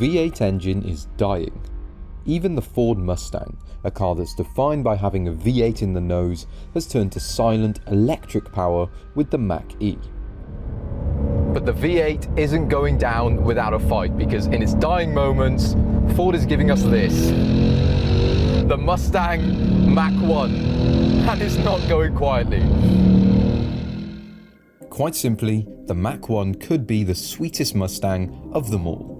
V8 engine is dying. Even the Ford Mustang, a car that's defined by having a V8 in the nose, has turned to silent electric power with the Mach-E. But the V8 isn't going down without a fight, because in its dying moments, Ford is giving us this. The Mustang Mach 1, and it's not going quietly. Quite simply, the Mach 1 could be the sweetest Mustang of them all.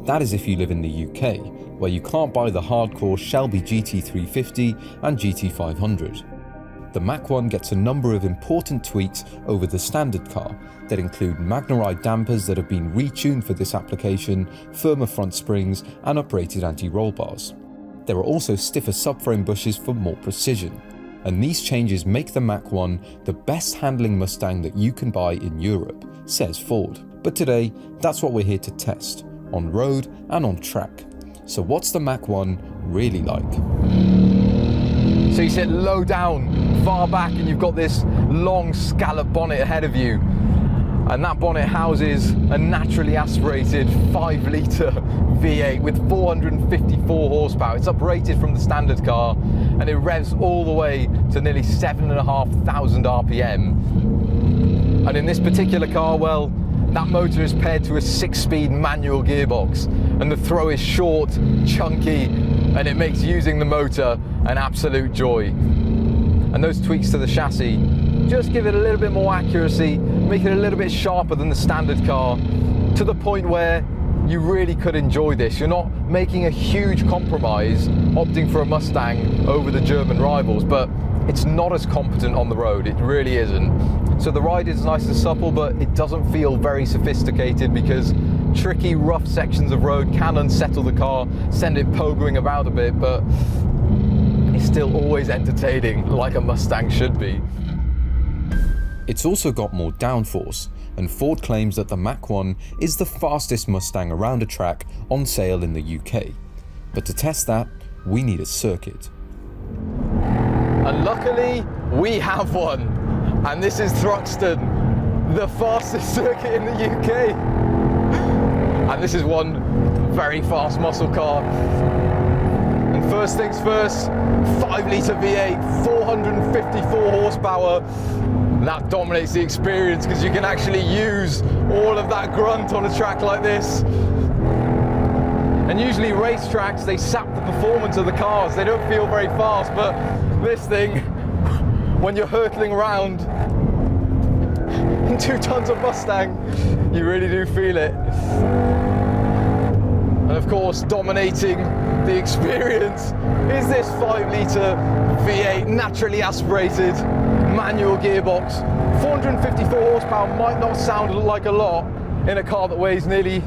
That is if you live in the UK, where you can't buy the hardcore Shelby GT350 and GT500. The Mach 1 gets a number of important tweaks over the standard car that include Magnaride dampers that have been retuned for this application, firmer front springs and uprated anti-roll bars. There are also stiffer subframe bushes for more precision. And these changes make the Mach 1 the best handling Mustang that you can buy in Europe, says Ford. But today, that's what we're here to test, on road and on track. So what's the Mach 1 really like? So you sit low down, far back, and you've got this long scallop bonnet ahead of you. And that bonnet houses a naturally aspirated 5-litre V8 with 454 horsepower. It's uprated from the standard car, and it revs all the way to nearly 7,500 RPM. And in this particular car, well, that motor is paired to a 6-speed manual gearbox, and the throw is short, chunky, and it makes using the motor an absolute joy. And those tweaks to the chassis just give it a little bit more accuracy, make it a little bit sharper than the standard car, to the point where you really could enjoy this. You're not making a huge compromise opting for a Mustang over the German rivals, but it's not as competent on the road, it really isn't. So the ride is nice and supple, but it doesn't feel very sophisticated because tricky, rough sections of road can unsettle the car, send it pogoing about a bit, but it's still always entertaining, like a Mustang should be. It's also got more downforce, and Ford claims that the Mach 1 is the fastest Mustang around a track on sale in the UK. But to test that, we need a circuit. And luckily, we have one. And this is Thruxton, the fastest circuit in the UK. And this is one very fast muscle car. And first things first, 5-litre V8, 454 horsepower. That dominates the experience because you can actually use all of that grunt on a track like this. And usually racetracks, they sap the performance of the cars. They don't feel very fast, but this thing, when you're hurtling around in 2 tons of Mustang, you really do feel it. And of course, dominating the experience is this 5-litre V8, naturally aspirated, manual gearbox. 454 horsepower might not sound like a lot in a car that weighs nearly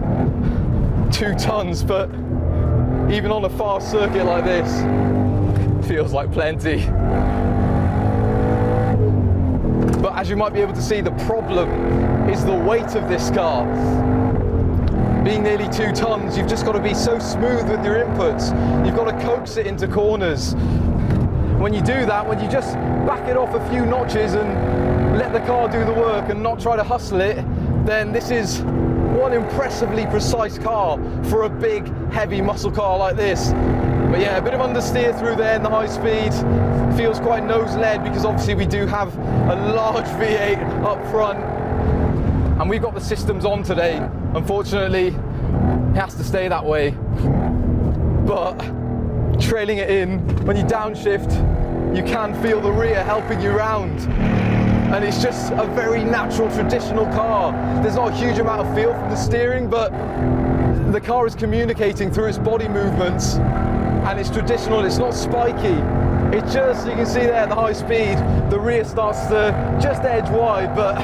2 tons, but even on a fast circuit like this, feels like plenty. But as you might be able to see, the problem is the weight of this car. Being nearly 2 tons, you've just got to be so smooth with your inputs. You've got to coax it into corners. When you do that, when you just back it off a few notches and let the car do the work and not try to hustle it, then this is one impressively precise car for a big, heavy muscle car like this. But yeah, a bit of understeer through there in the high speed. Feels quite nose-led because obviously we do have a large V8 up front. And we've got the systems on today. Unfortunately, it has to stay that way. But trailing it in, when you downshift, you can feel the rear helping you round. And it's just a very natural, traditional car. There's not a huge amount of feel from the steering, but the car is communicating through its body movements. And it's traditional, it's not spiky. It just, you can see there at the high speed, the rear starts to just edge wide, but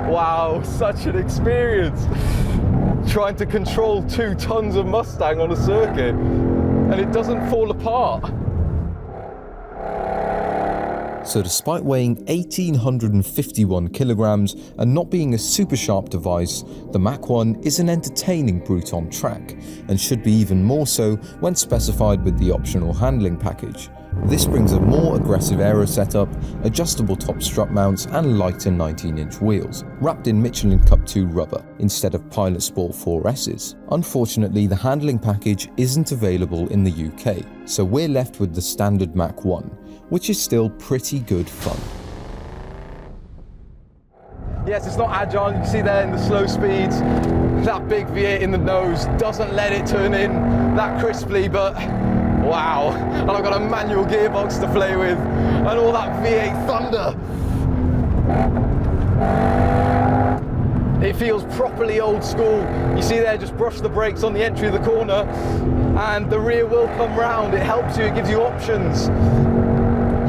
wow, such an experience. Trying to control 2 tons of Mustang on a circuit, and it doesn't fall apart. So despite weighing 1,851 kilograms and not being a super sharp device, the Mach 1 is an entertaining brute on track, and should be even more so when specified with the optional handling package. This brings a more aggressive aero setup, adjustable top strut mounts and lighter 19-inch wheels, wrapped in Michelin Cup 2 rubber instead of Pilot Sport 4S's. Unfortunately, the handling package isn't available in the UK, so we're left with the standard Mach 1, which is still pretty good fun. Yes, it's not agile. You can see there in the slow speeds, that big V8 in the nose doesn't let it turn in that crisply, but wow. And I've got a manual gearbox to play with and all that V8 thunder. It feels properly old school. You see there, just brush the brakes on the entry of the corner and the rear will come round. It helps you, it gives you options.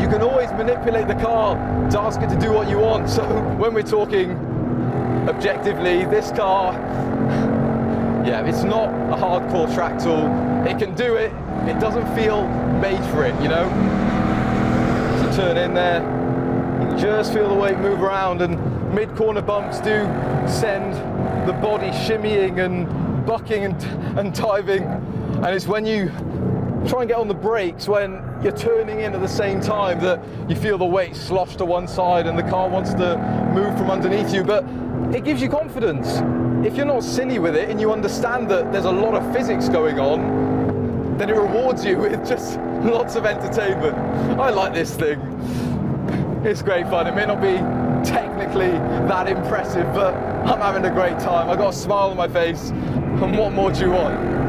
You can always manipulate the car to ask it to do what you want. So when we're talking objectively, this car, yeah, it's not a hardcore track tool. It can do it. It doesn't feel made for it, you know? So turn in there, you can just feel the weight move around, and mid-corner bumps do send the body shimmying and bucking and diving. And it's when you try and get on the brakes when you're turning in at the same time that you feel the weight slosh to one side and the car wants to move from underneath you. But it gives you confidence. If you're not silly with it and you understand that there's a lot of physics going on, then it rewards you with just lots of entertainment. I like this thing. It's great fun. It may not be technically that impressive, but I'm having a great time. I've got a smile on my face, and what more do you want?